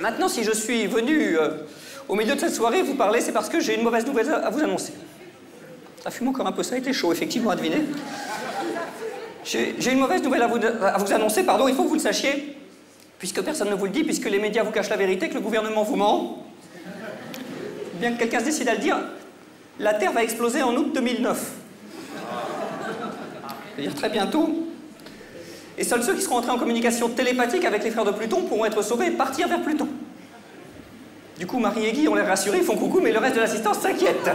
Maintenant, si je suis venu au milieu de cette soirée vous parler, c'est parce que j'ai une mauvaise nouvelle à vous annoncer. Ça fume encore un peu, ça a été chaud, effectivement, à deviner. J'ai une mauvaise nouvelle à vous annoncer, pardon, il faut que vous le sachiez, puisque personne ne vous le dit, puisque les médias vous cachent la vérité, que le gouvernement vous ment. Bien que quelqu'un se décide à le dire, la Terre va exploser en août 2009. C'est-à-dire très bientôt. Et seuls ceux qui seront entrés en communication télépathique avec les frères de Pluton pourront être sauvés et partir vers Pluton. Du coup, Marie et Guy ont l'air rassurés, ils font coucou, mais le reste de l'assistance s'inquiète.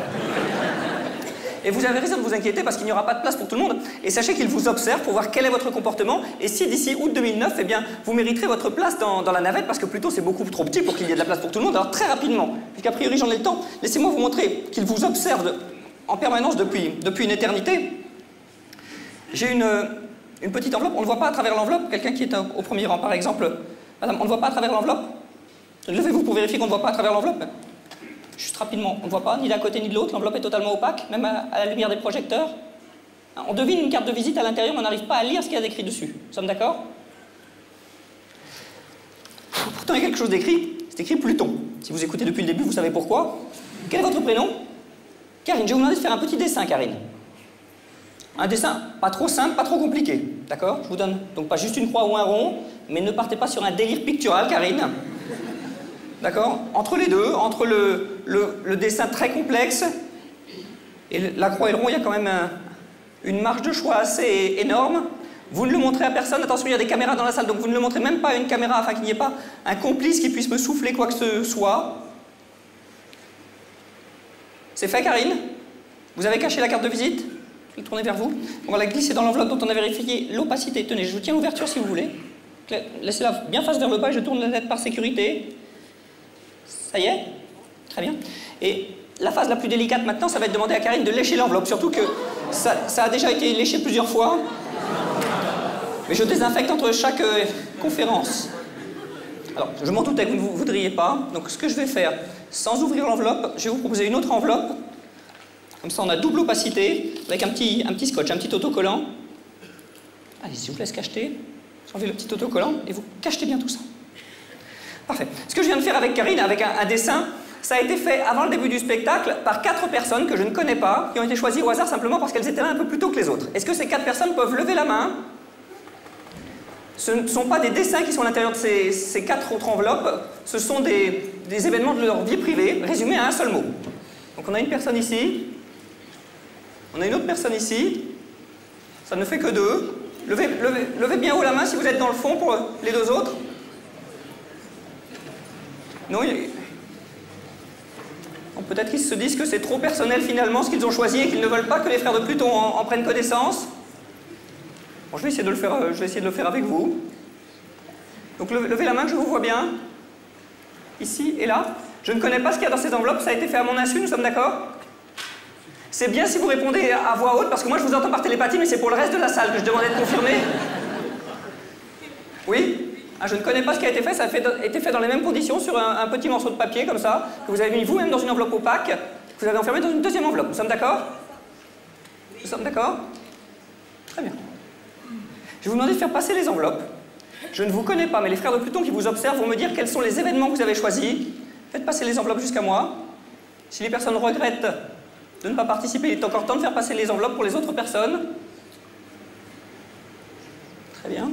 Et vous avez raison de vous inquiéter parce qu'il n'y aura pas de place pour tout le monde. Et sachez qu'ils vous observent pour voir quel est votre comportement. Et si d'ici août 2009, eh bien, vous mériterez votre place dans la navette parce que Pluton c'est beaucoup trop petit pour qu'il y ait de la place pour tout le monde. Alors très rapidement, puisqu'a priori j'en ai le temps, laissez-moi vous montrer qu'ils vous observent en permanence depuis une éternité. J'ai une petite enveloppe, on ne voit pas à travers l'enveloppe. Quelqu'un qui est au premier rang par exemple. Madame, on ne voit pas à travers l'enveloppe? Levez-vous pour vérifier qu'on ne voit pas à travers l'enveloppe. Juste rapidement, on ne voit pas, ni d'un côté ni de l'autre, l'enveloppe est totalement opaque, même à la lumière des projecteurs. On devine une carte de visite à l'intérieur, mais on n'arrive pas à lire ce qu'il y a d'écrit dessus. Nous sommes d'accord? Pourtant, il y a quelque chose d'écrit, c'est écrit Pluton. Si vous écoutez depuis le début, vous savez pourquoi. Quel est votre prénom? Karine, je vais vous demander de faire un petit dessin, Karine. Un dessin pas trop simple, pas trop compliqué, d'accord? Je vous donne donc pas juste une croix ou un rond, mais ne partez pas sur un délire pictural, Karine. D'accord? Entre les deux, entre le dessin très complexe et la croix et le rond, il y a quand même une marge de choix assez énorme. Vous ne le montrez à personne. Attention, il y a des caméras dans la salle, donc vous ne le montrez même pas à une caméra afin qu'il n'y ait pas un complice qui puisse me souffler quoi que ce soit. C'est fait, Karine? Vous avez caché la carte de visite? Je vais tourner vers vous. On va la glisser dans l'enveloppe dont on a vérifié l'opacité. Tenez, je vous tiens l'ouverture si vous voulez. Laissez-la bien face vers le bas et je tourne la tête par sécurité. Ça y est? Très bien. Et la phase la plus délicate maintenant, ça va être de demander à Karine de lécher l'enveloppe. Surtout que ça a déjà été léché plusieurs fois. Mais je désinfecte entre chaque conférence. Alors, je m'en doutais que vous ne voudriez pas. Donc, ce que je vais faire, sans ouvrir l'enveloppe, je vais vous proposer une autre enveloppe. Comme ça, on a double opacité, avec un petit scotch, un petit autocollant. Allez, s'il vous plaît, se cacheter. Enlevez le petit autocollant et vous cachetez bien tout ça. Parfait. Ce que je viens de faire avec Karine, avec un dessin, ça a été fait avant le début du spectacle par 4 personnes que je ne connais pas, qui ont été choisies au hasard simplement parce qu'elles étaient là un peu plus tôt que les autres. Est-ce que ces 4 personnes peuvent lever la main? Ce ne sont pas des dessins qui sont à l'intérieur de ces 4 autres enveloppes, ce sont des événements de leur vie privée, résumés à un seul mot. Donc on a une personne ici, on a une autre personne ici, ça ne fait que 2. Levez bien haut la main si vous êtes dans le fond pour les 2 autres. Non, peut-être qu'ils se disent que c'est trop personnel finalement ce qu'ils ont choisi et qu'ils ne veulent pas que les frères de Pluton en prennent connaissance. Bon, je vais essayer de le faire avec vous. Donc levez la main que je vous vois bien. Ici et là. Je ne connais pas ce qu'il y a dans ces enveloppes, ça a été fait à mon insu, nous sommes d'accord? C'est bien si vous répondez à voix haute, parce que moi je vous entends par télépathie, mais c'est pour le reste de la salle que je demandais de confirmer. Oui? Ah, je ne connais pas ce qui a été fait, ça a été fait dans les mêmes conditions sur un petit morceau de papier comme ça, que vous avez mis vous-même dans une enveloppe opaque, que vous avez enfermé dans une deuxième enveloppe. Nous sommes d'accord? Nous sommes d'accord? Très bien. Je vais vous demander de faire passer les enveloppes. Je ne vous connais pas, mais les frères de Pluton qui vous observent vont me dire quels sont les événements que vous avez choisis. Faites passer les enveloppes jusqu'à moi. Si les personnes regrettent de ne pas participer, il est encore temps de faire passer les enveloppes pour les autres personnes. Très bien.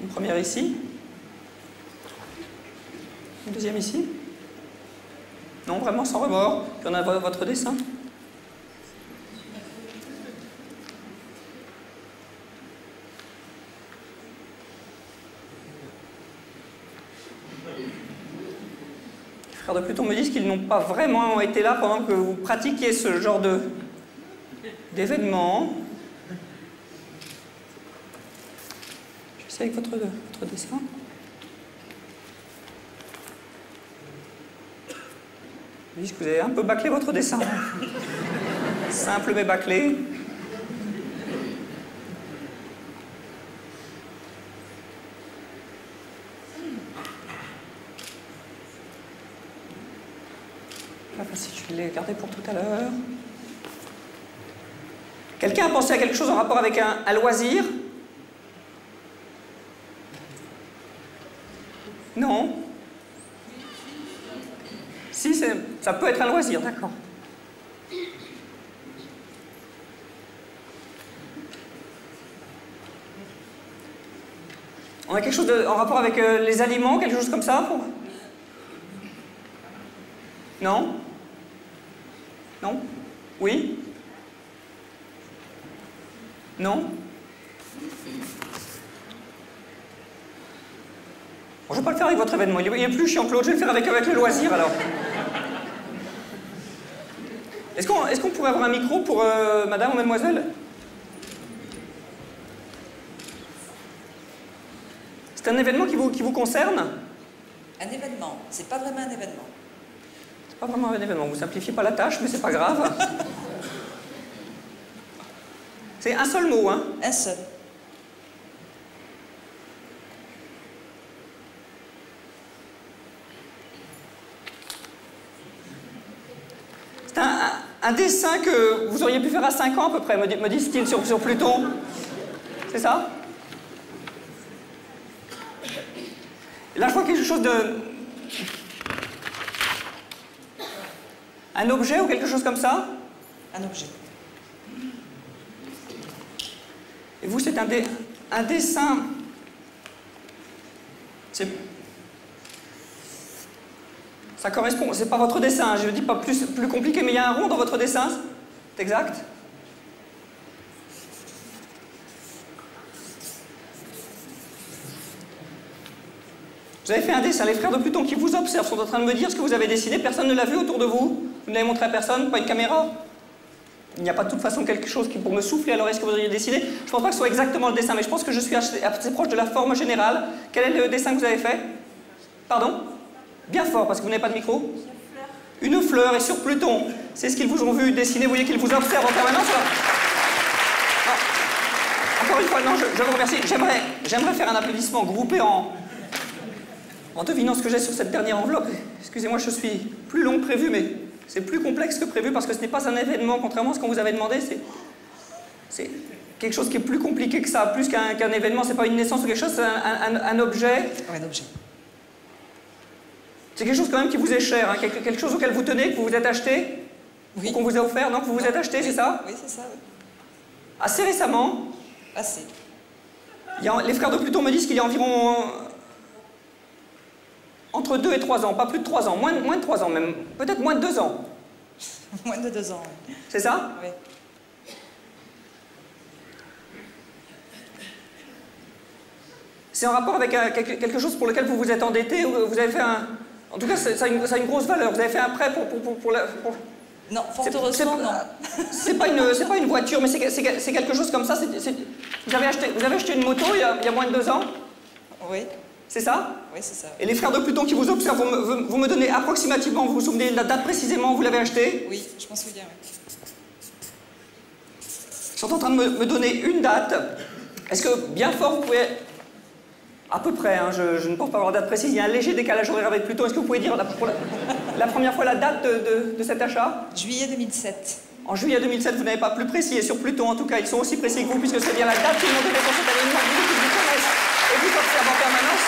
Une première ici. Une deuxième ici. Non, vraiment sans remords. Puis on a votre dessin. Les frères de Pluton me disent qu'ils n'ont pas vraiment été là pendant que vous pratiquiez ce genre d'événement. Je vais essayer avec votre dessin. Ils disent que vous avez un peu bâclé votre dessin. Simple mais bâclé. Là, je vais les garder pour tout à l'heure. Quelqu'un a pensé à quelque chose en rapport avec un loisir? Non? Si, ça peut être un loisir, d'accord. On a quelque chose en rapport avec les aliments, quelque chose comme ça pour... Non? Non? Oui? Non? Bon, je ne vais pas le faire avec votre événement, il est plus chiant que l'autre, je vais le faire avec le loisir alors. Est-ce qu'on pourrait avoir un micro pour madame ou mademoiselle? C'est un événement qui vous concerne? Un événement, c'est pas vraiment un événement. C'est pas vraiment un événement, vous simplifiez pas la tâche, mais c'est pas grave. C'est un seul mot, hein? Un seul. C'est un dessin que vous auriez pu faire à 5 ans à peu près, me disent-ils, sur Pluton. C'est ça? Et là, je vois quelque chose de... Un objet ou quelque chose comme ça? Un objet. Et vous, c'est un dessin... Ça correspond... C'est pas votre dessin, je ne dis pas plus compliqué, mais il y a un rond dans votre dessin? C'est exact? Vous avez fait un dessin, les frères de Pluton qui vous observent sont en train de me dire ce que vous avez dessiné, personne ne l'a vu autour de vous? Vous ne l'avez montré à personne, pas une caméra? Il n'y a pas de toute façon quelque chose qui pour me souffler à l'oreille ce que vous auriez dessiné. Je ne pense pas que ce soit exactement le dessin, mais je pense que je suis assez proche de la forme générale. Quel est le dessin que vous avez fait? Pardon? Bien fort, parce que vous n'avez pas de micro. Une fleur, et sur Pluton, c'est ce qu'ils vous ont vu dessiner, vous voyez qu'ils vous observent en permanence. Non. Encore une fois, non, je vous remercie. J'aimerais faire un applaudissement groupé en devinant ce que j'ai sur cette dernière enveloppe. Excusez-moi, je suis plus long que prévu, mais c'est plus complexe que prévu parce que ce n'est pas un événement, contrairement à ce qu'on vous avait demandé, c'est quelque chose qui est plus compliqué que ça, plus qu'un événement, c'est pas une naissance ou quelque chose, c'est un objet. Oui, un objet. C'est quelque chose quand même qui vous est cher, hein, quelque chose auquel vous tenez, que vous vous êtes acheté, oui. Ou qu'on vous a offert, non, que vous vous êtes acheté, oui. C'est ça? Oui, c'est ça, oui. Assez récemment. Assez. Les frères de Pluton me disent qu'il y a environ... entre 2 et 3 ans, pas plus de 3 ans, moins de 3 ans même, peut-être moins de 2 ans. Moins de 2 ans, oui. C'est ça? Oui. C'est en rapport avec quelque chose pour lequel vous vous êtes endetté, ou vous avez fait un... En tout cas, ça a une grosse valeur. Vous avez fait un prêt pour Non, fort heureusement, non. C'est pas une voiture, mais c'est quelque chose comme ça. Vous avez acheté une moto il y a moins de 2 ans? Oui. C'est ça? Oui, c'est ça. Et les frères de Pluton qui vous observent, vous me donnez approximativement, vous vous souvenez de la date précisément où vous l'avez acheté? Oui, je m'en souviens, oui. Ils sont en train de me donner une date. Est-ce que, bien fort, vous pouvez... À peu près, hein, je ne pense pas avoir de date précise, il y a un léger décalage horaire avec Pluton. Est-ce que vous pouvez dire pour la première fois la date de cet achat? Juillet 2007. En juillet 2007, vous n'avez pas plus précis, et sur Pluton en tout cas, ils sont aussi précis que vous, puisque c'est bien la date qu'ils m'ont donnée pour cette année. Ils vous connaissent et vous observent en permanence.